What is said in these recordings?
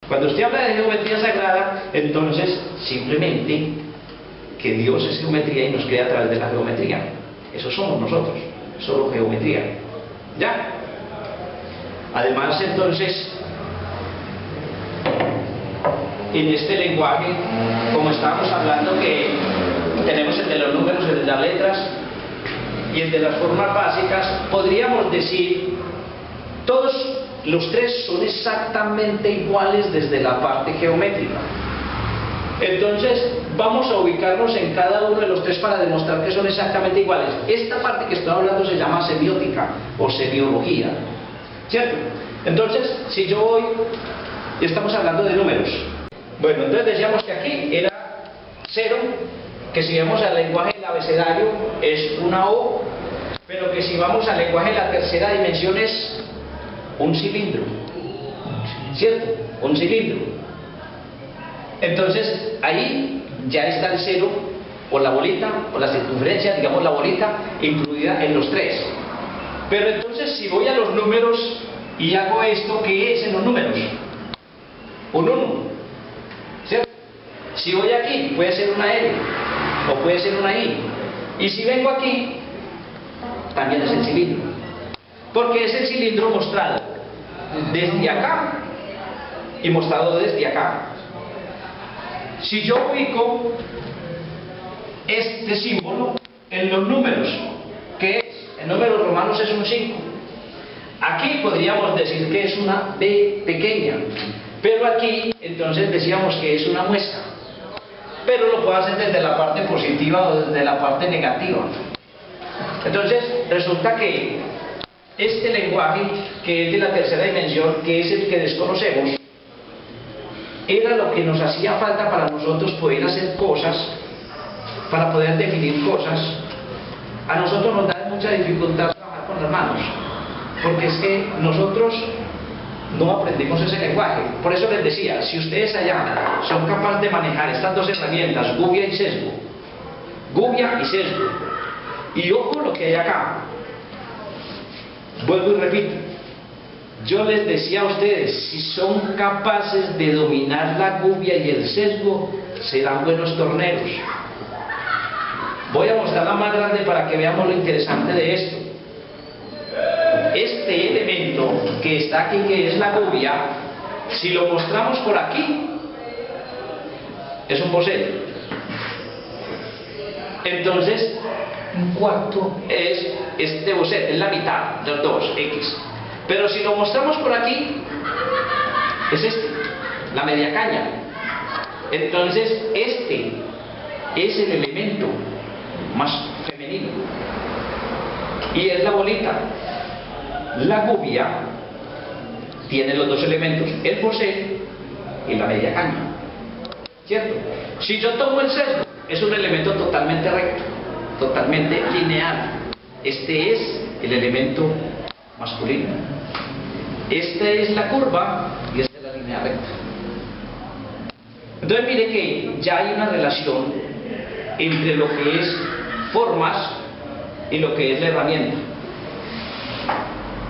Cuando usted habla de geometría sagrada, entonces simplemente que Dios es geometría y nos crea a través de la geometría. Eso somos nosotros, solo geometría. ¿Ya? Además, entonces, en este lenguaje, como estábamos hablando, que tenemos el de los números, el de las letras y el de las formas básicas, podríamos decir, todos los tres son exactamente iguales desde la parte geométrica. Entonces, vamos a ubicarnos en cada uno de los tres para demostrar que son exactamente iguales. Esta parte que estoy hablando se llama semiótica o semiología, ¿cierto? Entonces, si yo voy, y estamos hablando de números. Bueno, entonces decíamos que aquí era 0, que si vamos al lenguaje del abecedario es una O, pero que si vamos al lenguaje de la tercera dimensión es un cilindro, ¿cierto? Un cilindro. Entonces, ahí ya está el 0, o la bolita, o la circunferencia, digamos la bolita, incluida en los tres. Pero entonces, si voy a los números y hago esto, ¿qué es en los números? Un 1, ¿cierto? Si voy aquí, puede ser una L, o puede ser una I. Y si vengo aquí, también es el cilindro. Porque es el cilindro mostrado desde acá y mostrado desde acá. Si yo ubico este símbolo en los números, ¿qué es? En números romanos es un 5. Aquí podríamos decir que es una B pequeña, pero aquí entonces decíamos que es una muesca. Pero lo puedo hacer desde la parte positiva o desde la parte negativa. Entonces resulta que este lenguaje, que es de la tercera dimensión, que es el que desconocemos, era lo que nos hacía falta para nosotros poder hacer cosas, para poder definir cosas. A nosotros nos da mucha dificultad trabajar con las manos, porque es que nosotros no aprendimos ese lenguaje. Por eso les decía, si ustedes allá son capaces de manejar estas dos herramientas, gubia y sesgo, y ojo lo que hay acá, vuelvo y repito, yo les decía a ustedes, si son capaces de dominar la gubia y el sesgo, serán buenos torneros. Voy a mostrarla más grande para que veamos lo interesante de esto. Este elemento que está aquí, que es la gubia, si lo mostramos por aquí, es un bocet. Entonces, un cuarto es este bocet, es la mitad de los dos, X. Pero si lo mostramos por aquí, es este, la media caña. Entonces, este es el elemento más femenino. Y es la bolita. La gubia tiene los dos elementos, el bocet y la media caña, ¿cierto? Si yo tomo el sesgo, es un elemento totalmente recto, totalmente lineal. Este es el elemento masculino. Esta es la curva y esta es la línea recta. Entonces mire que ya hay una relación entre lo que es formas y lo que es la herramienta.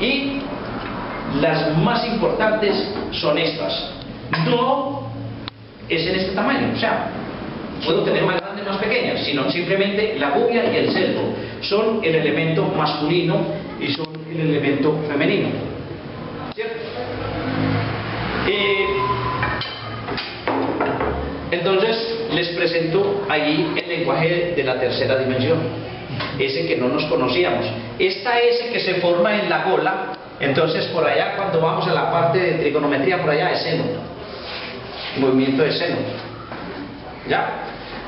Y las más importantes son estas. No es en este tamaño, o sea, puedo tener más grandes, más pequeñas, sino simplemente la gubia y el sesgo son el elemento masculino y son el elemento femenino, ¿cierto? Entonces les presento ahí el lenguaje de la tercera dimensión, ese que no nos conocíamos. Esta S que se forma en la gola, entonces por allá cuando vamos a la parte de trigonometría, por allá es seno, movimiento de seno, ¿ya?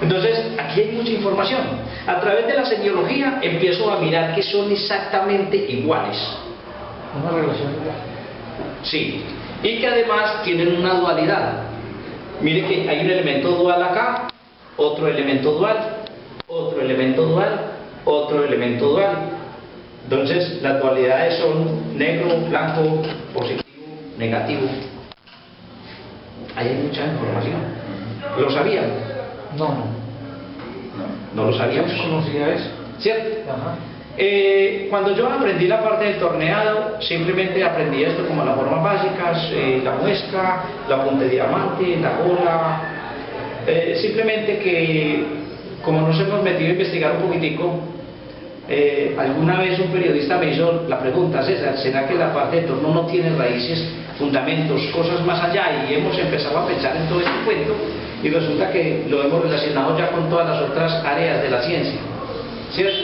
Entonces aquí hay mucha información. A través de la semiología empiezo a mirar que son exactamente iguales. Una relación igual. Sí, y que además tienen una dualidad. Mire que hay un elemento dual acá, otro elemento dual, otro elemento dual, otro elemento dual. Entonces las dualidades son negro, blanco, positivo, negativo. Ahí hay mucha información. ¿Lo sabían? No. No lo sabíamos. ¿Conocía eso? ¿Cierto? Ajá. Cuando yo aprendí la parte del torneado, simplemente aprendí esto como las formas básicas, la muesca, la punta de diamante, la gola, simplemente que como nos hemos metido a investigar un poquitico, alguna vez un periodista me hizo la pregunta: César, ¿será que la parte del torno no tiene raíces, fundamentos, cosas más allá? Y hemos empezado a pensar en todo este cuento y resulta que lo hemos relacionado ya con todas las otras áreas de la ciencia, ¿cierto?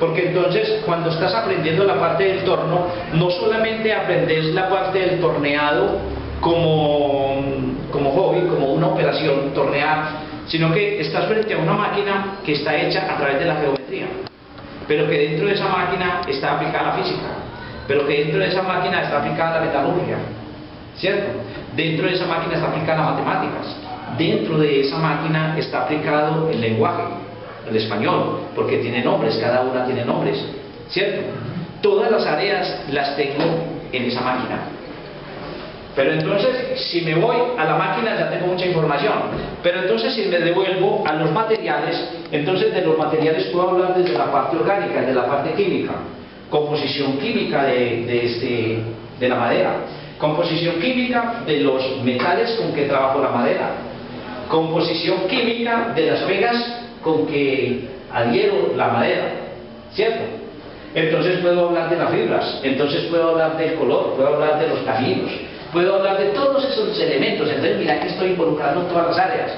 Porque entonces cuando estás aprendiendo la parte del torno, no solamente aprendes la parte del torneado como hobby, como una operación, tornear, sino que estás frente a una máquina que está hecha a través de la geometría, pero que dentro de esa máquina está aplicada la física, pero que dentro de esa máquina está aplicada la metalurgia, ¿cierto? Dentro de esa máquina está aplicada las matemáticas, dentro de esa máquina está aplicado el lenguaje, el español, porque tiene nombres, cada una tiene nombres, ¿cierto? Todas las áreas las tengo en esa máquina. Pero entonces, si me voy a la máquina ya tengo mucha información. Pero entonces, si me devuelvo a los materiales, entonces de los materiales puedo hablar desde la parte orgánica, desde la parte química, composición química de la madera, composición química de los metales con que trabajo la madera, composición química de las pegas con que adhiero la madera, ¿cierto? Entonces puedo hablar de las fibras, entonces puedo hablar del color, puedo hablar de los caminos, puedo hablar de todos esos elementos. Entonces mira que estoy involucrando en todas las áreas.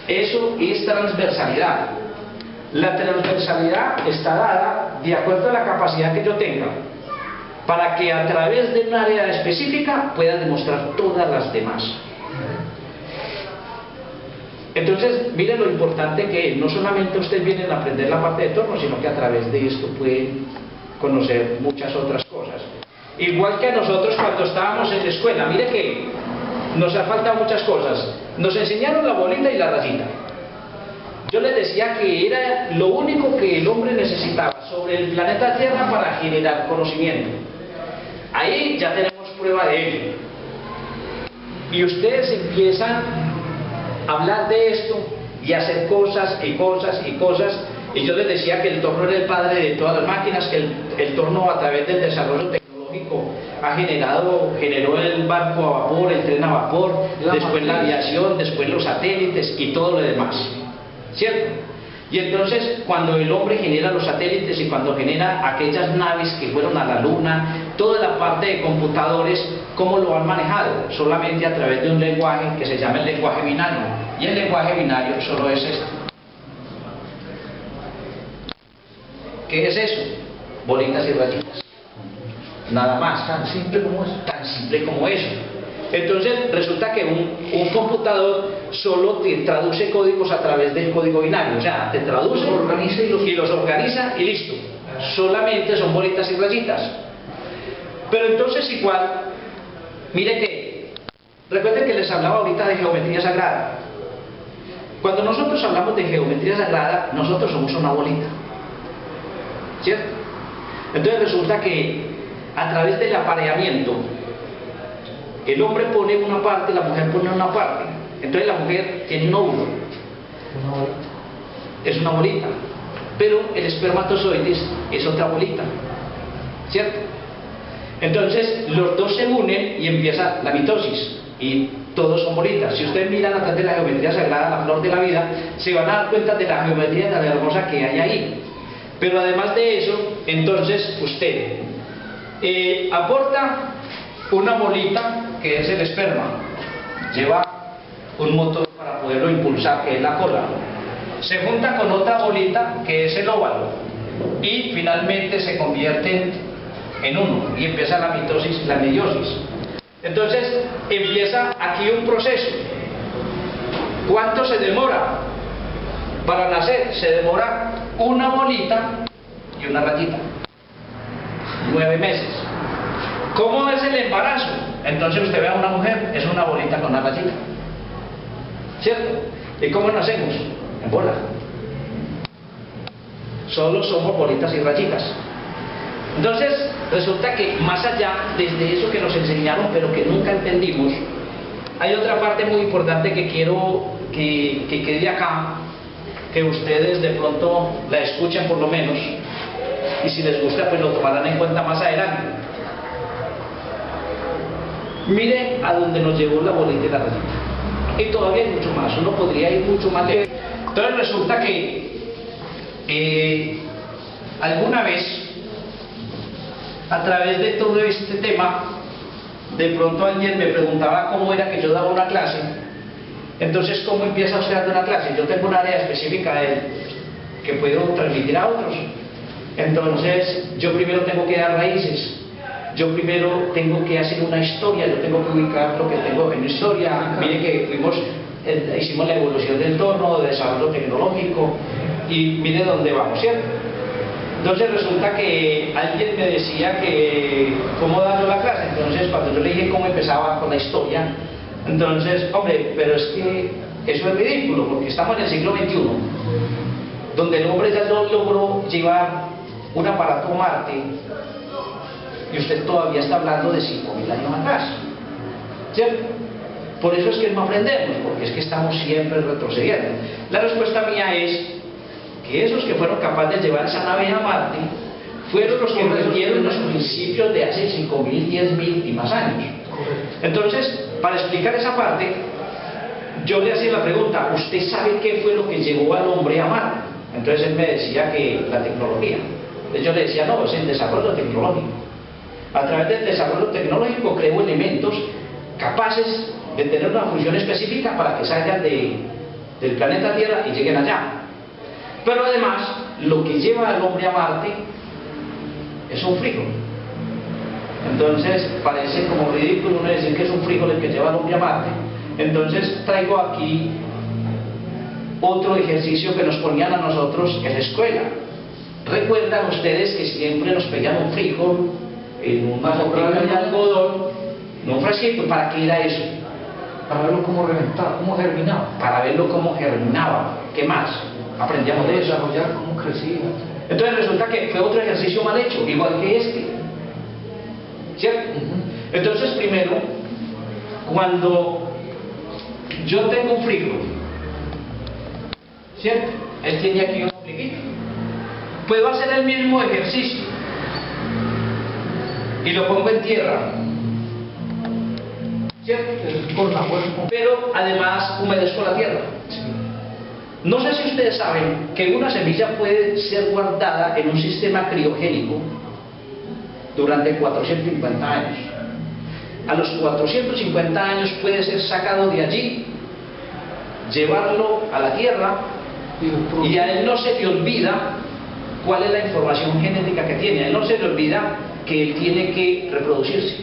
Eso es transversalidad. La transversalidad está dada de acuerdo a la capacidad que yo tenga, para que a través de un área específica pueda demostrar todas las demás. Entonces, miren lo importante que es. No solamente ustedes vienen a aprender la parte de torno, sino que a través de esto pueden conocer muchas otras cosas. Igual que a nosotros cuando estábamos en la escuela, mire que nos ha faltado muchas cosas. Nos enseñaron la bolita y la rayita. Yo les decía que era lo único que el hombre necesitaba sobre el planeta Tierra para generar conocimiento. Ahí ya tenemos prueba de ello. Y ustedes empiezan hablar de esto y hacer cosas y cosas y cosas, y yo les decía que el torno era el padre de todas las máquinas, que el torno a través del desarrollo tecnológico generó el barco a vapor, el tren a vapor, después la aviación, después los satélites y todo lo demás, ¿cierto? Y entonces cuando el hombre genera los satélites y cuando genera aquellas naves que fueron a la luna, toda la parte de computadores, ¿cómo lo han manejado? Solamente a través de un lenguaje que se llama el lenguaje binario. Y el lenguaje binario solo es esto. ¿Qué es eso? Bolitas y rayitas. Nada más. Tan simple como eso. Tan simple como eso. Entonces resulta que un computador solo te traduce códigos a través del código binario, o sea, te traduce, organiza y los organiza y listo. Solamente son bolitas y rayitas. Pero entonces igual, mire que, recuerden que les hablaba ahorita de geometría sagrada. Cuando nosotros hablamos de geometría sagrada, nosotros somos una bolita, ¿cierto? Entonces resulta que a través del apareamiento, el hombre pone una parte, la mujer pone una parte. Entonces la mujer tiene un óvulo, es una bolita, pero el espermatozoide es otra bolita, ¿cierto? Entonces los dos se unen y empieza la mitosis y todos son bolitas. Si ustedes miran a través de la geometría sagrada, la flor de la vida, se van a dar cuenta de la geometría tan hermosa que hay ahí. Pero además de eso, entonces usted aporta una bolita que es el esperma, lleva un motor para poderlo impulsar, que es la cola, se junta con otra bolita que es el óvalo y finalmente se convierten en uno y empieza la mitosis, la meiosis. Entonces empieza aquí un proceso. ¿Cuánto se demora para nacer? Se demora una bolita y una rayita, 9 meses. ¿Cómo es el embarazo? Entonces usted ve a una mujer, es una bolita con una rayita, ¿cierto? ¿Y cómo nacemos? En bola. Solo somos bolitas y rayitas. Entonces resulta que más allá, desde eso que nos enseñaron pero que nunca entendimos, hay otra parte muy importante que quiero que quede acá, que ustedes de pronto la escuchen por lo menos, y si les gusta pues lo tomarán en cuenta más adelante. Mire a dónde nos llevó la bolita y la rayita. Y todavía hay mucho más, uno podría ir mucho más lejos. Entonces resulta que alguna vez, a través de todo este tema, de pronto alguien me preguntaba cómo era que yo daba una clase. Entonces, ¿cómo empieza usted dando una clase? Yo tengo un área específica que puedo transmitir a otros. Entonces, yo primero tengo que dar raíces. Yo primero tengo que hacer una historia, yo tengo que ubicar lo que tengo en historia. Mire que hicimos la evolución del entorno, de desarrollo tecnológico, y mire dónde vamos, ¿cierto? Entonces resulta que alguien me decía que cómo dar la clase. Entonces cuando yo le dije cómo empezaba con la historia, entonces, hombre, pero es que eso es ridículo, porque estamos en el siglo XXI, donde el hombre ya no logró llevar un aparato a Marte, y usted todavía está hablando de 5.000 años atrás, ¿cierto? Por eso es que no aprendemos, porque es que estamos siempre retrocediendo. La respuesta mía es que esos que fueron capaces de llevar esa nave a Marte fueron los que revivieron los principios de hace 5.000, 10.000 y más años. Entonces, para explicar esa parte, yo le hacía la pregunta: ¿usted sabe qué fue lo que llevó al hombre a Marte? Entonces él me decía que la tecnología. Entonces yo le decía: no, es el desarrollo tecnológico. A través del desarrollo tecnológico creo elementos capaces de tener una función específica para que salgan del planeta Tierra y lleguen allá. Pero además, lo que lleva al hombre a Marte es un frijol. Entonces, parece como ridículo uno decir que es un frijol el que lleva al hombre a Marte. Entonces, traigo aquí otro ejercicio que nos ponían a nosotros en la escuela. ¿Recuerdan ustedes que siempre nos pedían un frijol en una botella de algodón, en un frasquito? ¿Para qué era eso? Para verlo cómo reventaba, cómo germinaba. Para verlo cómo germinaba. ¿Qué más? Aprendíamos de eso. Desarrollar cómo crecía. Entonces resulta que fue otro ejercicio mal hecho, igual que este. ¿Cierto? Entonces primero, cuando yo tengo un frijol, ¿cierto? Él tiene aquí un ombliguito. Puedo hacer el mismo ejercicio y lo pongo en tierra, ¿cierto? Pero además humedezco la tierra. No sé si ustedes saben que una semilla puede ser guardada en un sistema criogénico durante 450 años. A los 450 años puede ser sacado de allí, llevarlo a la tierra, y a él no se le olvida cuál es la información genética que tiene. A él no se le olvida que él tiene que reproducirse.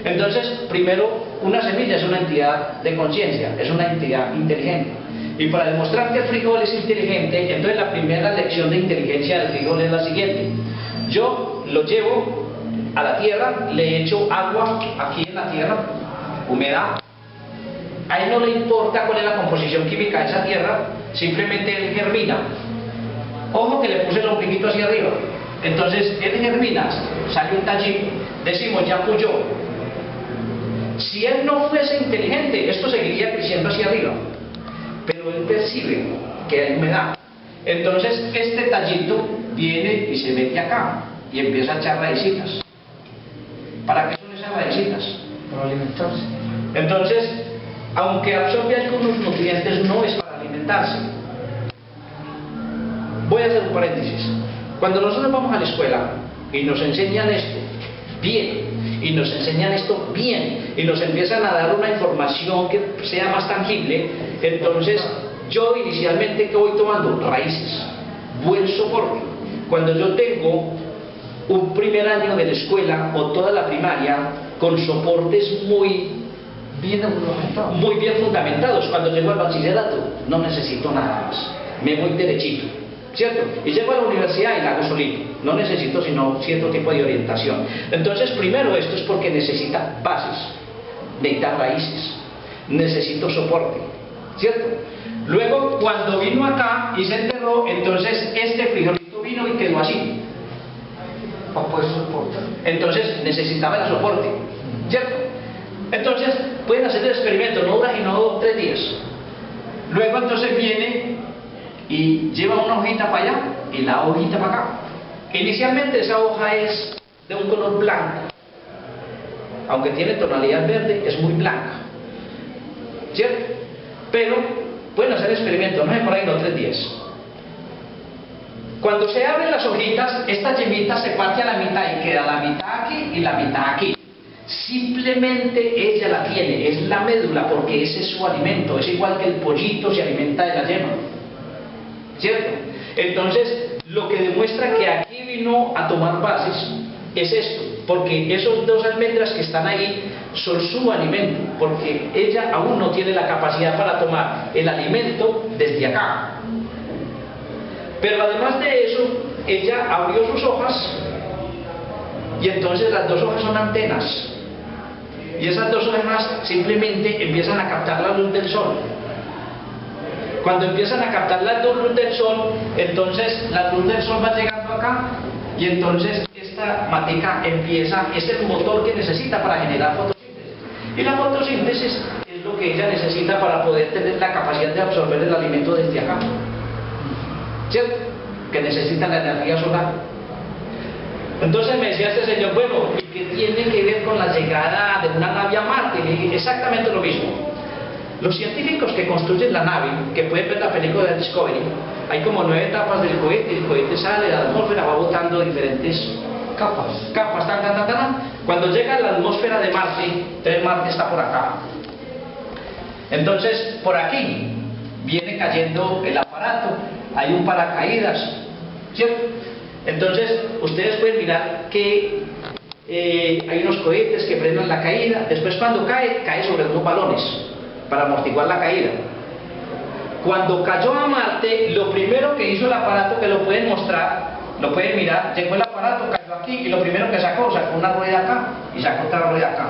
Entonces, primero, una semilla es una entidad de conciencia, es una entidad inteligente. Y para demostrar que el frijol es inteligente, entonces la primera lección de inteligencia del frijol es la siguiente: yo lo llevo a la tierra, le echo agua aquí en la tierra, humedad. A él no le importa cuál es la composición química de esa tierra, simplemente él germina. Ojo que le puse el ombliguito hacia arriba. Entonces él germina, sale un tallito, decimos ya puyó. Si él no fuese inteligente, esto seguiría creciendo hacia arriba, pero él percibe que hay humedad. Entonces este tallito viene y se mete acá y empieza a echar raicitas. ¿Para qué son esas raicitas? Para alimentarse. Entonces, aunque absorbe algunos nutrientes, no es para alimentarse. Voy a hacer un paréntesis. Cuando nosotros vamos a la escuela y nos enseñan esto bien, y nos enseñan esto bien, y nos empiezan a dar una información que sea más tangible, entonces yo inicialmente que voy tomando raíces, buen soporte. Cuando yo tengo un primer año de la escuela o toda la primaria con soportes muy bien fundamentados, cuando llego al bachillerato no necesito nada más, me voy derechito, ¿cierto? Y llego a la universidad y la hago solito, no necesito sino cierto tipo de orientación. Entonces primero esto es porque necesita bases, necesita raíces, necesito soporte, ¿cierto? Luego cuando vino acá y se enterró, entonces este frijolito vino y quedó así, para poder soportar. Entonces necesitaba el soporte, ¿cierto? Entonces pueden hacer el experimento, no dura sino 3 días. Luego entonces viene y lleva una hojita para allá y la hojita para acá. Inicialmente esa hoja es de un color blanco, aunque tiene tonalidad verde, es muy blanca, ¿cierto? Pero pueden hacer experimentos, no se por ahí, no 3 días. Cuando se abren las hojitas, esta yemita se parte a la mitad y queda la mitad aquí y la mitad aquí. Simplemente ella la tiene, es la médula, porque ese es su alimento, es igual que el pollito se alimenta de la yema, ¿cierto? Entonces, lo que demuestra que aquí vino a tomar bases es esto, porque esos 2 almendras que están ahí son su alimento, porque ella aún no tiene la capacidad para tomar el alimento desde acá. Pero además de eso, ella abrió sus hojas y entonces las 2 hojas son antenas. Y esas 2 hojas simplemente empiezan a captar la luz del sol. Cuando empiezan a captar la luz del sol, entonces la luz del sol va llegando acá y entonces esta matica empieza, es el motor que necesita para generar fotosíntesis. Y la fotosíntesis es lo que ella necesita para poder tener la capacidad de absorber el alimento desde acá, ¿cierto? Que necesita la energía solar. Entonces me decía este señor, bueno, ¿y qué tiene que ver con la llegada de una nave a Marte? Y le dije exactamente lo mismo. Los científicos que construyen la nave, que pueden ver la película de Discovery, hay como 9 etapas del cohete, el cohete sale de la atmósfera, va botando diferentes capas, tan. Cuando llega a la atmósfera de Marte, entonces Marte está por acá. Entonces, por aquí viene cayendo el aparato, hay un paracaídas, ¿cierto? Entonces, ustedes pueden mirar que hay unos cohetes que frenan la caída, después cuando cae sobre unos balones para amortiguar la caída. Cuando cayó a Marte, lo primero que hizo el aparato, que lo pueden mostrar, lo pueden mirar, llegó el aparato, cayó aquí y lo primero que sacó una rueda acá y sacó otra rueda acá.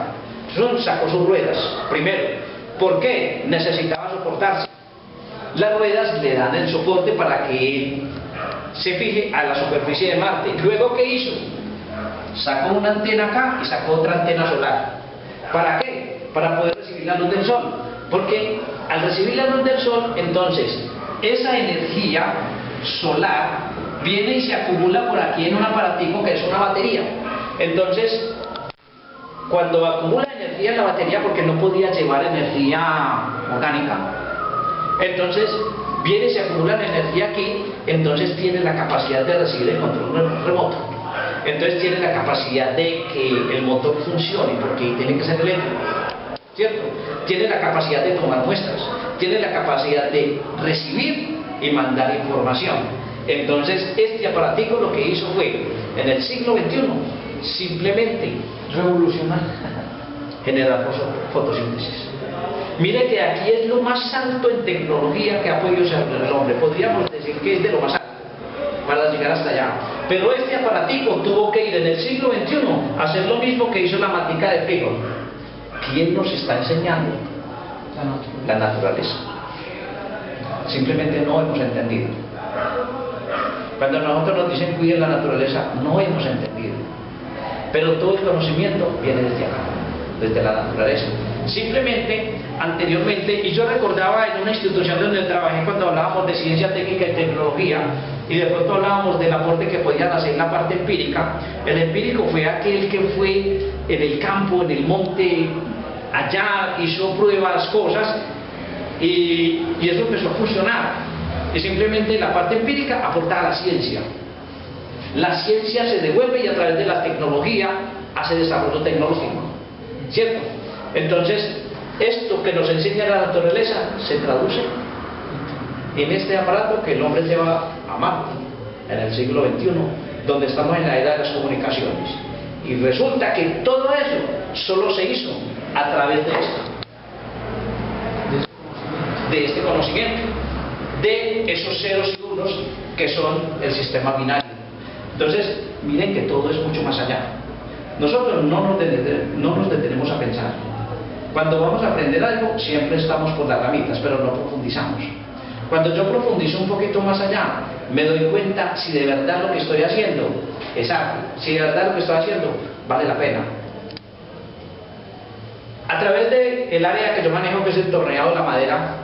Sacó sus ruedas, primero. ¿Por qué? Necesitaba soportarse. Las ruedas le dan el soporte para que él se fije a la superficie de Marte. Luego, ¿qué hizo? Sacó una antena acá y sacó otra antena solar. ¿Para qué? Para poder recibir la luz del sol. Porque al recibir la luz del sol, entonces, esa energía solar viene y se acumula por aquí en un aparatico que es una batería. Entonces, cuando acumula energía en la batería, porque no podía llevar energía orgánica, entonces viene y se acumula la energía aquí, entonces tiene la capacidad de recibir el control remoto. Entonces tiene la capacidad de que el motor funcione, porque tiene que ser eléctrico, ¿cierto? Tiene la capacidad de tomar muestras, tiene la capacidad de recibir y mandar información. Entonces este aparatico lo que hizo fue, en el siglo XXI, simplemente revolucionar, generar fotosíntesis. Mire que aquí es lo más alto en tecnología que ha podido ser el hombre. Podríamos decir que es de lo más alto para llegar hasta allá. Pero este aparatico tuvo que ir en el siglo XXI a hacer lo mismo que hizo la matica de Figure. ¿Quién nos está enseñando? La naturaleza. Simplemente no hemos entendido. Cuando nosotros nos dicen cuiden la naturaleza, no hemos entendido. Pero todo el conocimiento viene desde acá, desde la naturaleza. Simplemente, anteriormente, y yo recordaba en una institución donde trabajé cuando hablábamos de ciencia técnica y tecnología, y de pronto hablábamos del aporte que podían hacer la parte empírica. El empírico fue aquel que fue en el campo, en el monte, allá, hizo pruebas, cosas, y eso empezó a funcionar. Y simplemente la parte empírica aportaba a la ciencia. La ciencia se devuelve y a través de la tecnología hace desarrollo tecnológico, ¿cierto? Entonces, esto que nos enseña la naturaleza se traduce en este aparato que el hombre lleva a Marte en el siglo XXI, donde estamos en la era de las comunicaciones. Y resulta que todo eso solo se hizo a través de esto, de este conocimiento, de esos ceros y unos que son el sistema binario. Entonces, miren que todo es mucho más allá. Nosotros no nos detenemos a pensar. Cuando vamos a aprender algo, siempre estamos por las ramitas, pero no profundizamos. Cuando yo profundizo un poquito más allá, me doy cuenta si de verdad lo que estoy haciendo es arte, si de verdad lo que estoy haciendo vale la pena. A través del área que yo manejo, que es el torneado de la madera,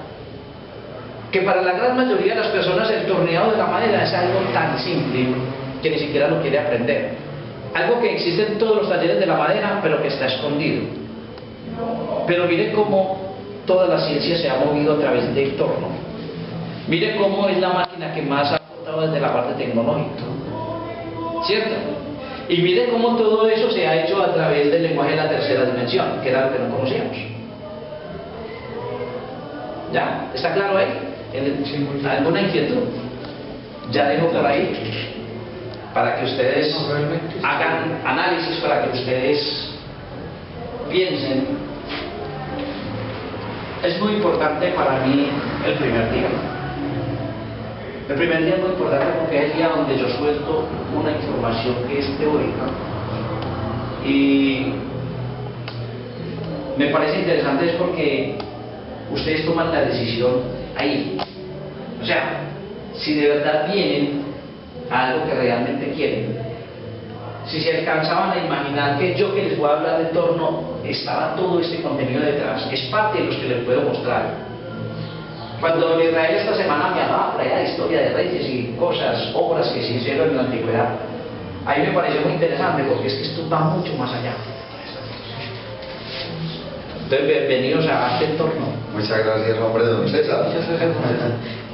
que para la gran mayoría de las personas el torneado de la madera es algo tan simple, que ni siquiera lo quiere aprender. Algo que existe en todos los talleres de la madera, pero que está escondido. Pero mire cómo toda la ciencia se ha movido a través del torno. Mire cómo es la máquina que más ha aportado desde la parte tecnológica, ¿cierto? Y mire cómo todo eso se ha hecho a través del lenguaje de la tercera dimensión, que era lo que no conocíamos. ¿Ya? ¿Está claro ahí? ¿Alguna inquietud? Ya dejo por ahí para que ustedes hagan análisis, para que ustedes piensen. Es muy importante para mí el primer día. El primer día es muy importante porque es el día donde yo suelto una información que es teórica. Y me parece interesante es porque ustedes toman la decisión ahí. O sea, si de verdad vienen a algo que realmente quieren, si se alcanzaban a imaginar que yo que les voy a hablar de torno, estaba todo este contenido detrás, es parte de los que les puedo mostrar. Cuando don Israel esta semana me hablaba por allá de historia de reyes y cosas, obras que se hicieron en la antigüedad, ahí me pareció muy interesante porque es que esto va mucho más allá. Entonces, bienvenidos a este entorno. Muchas gracias, hombre, don César. Muchas gracias.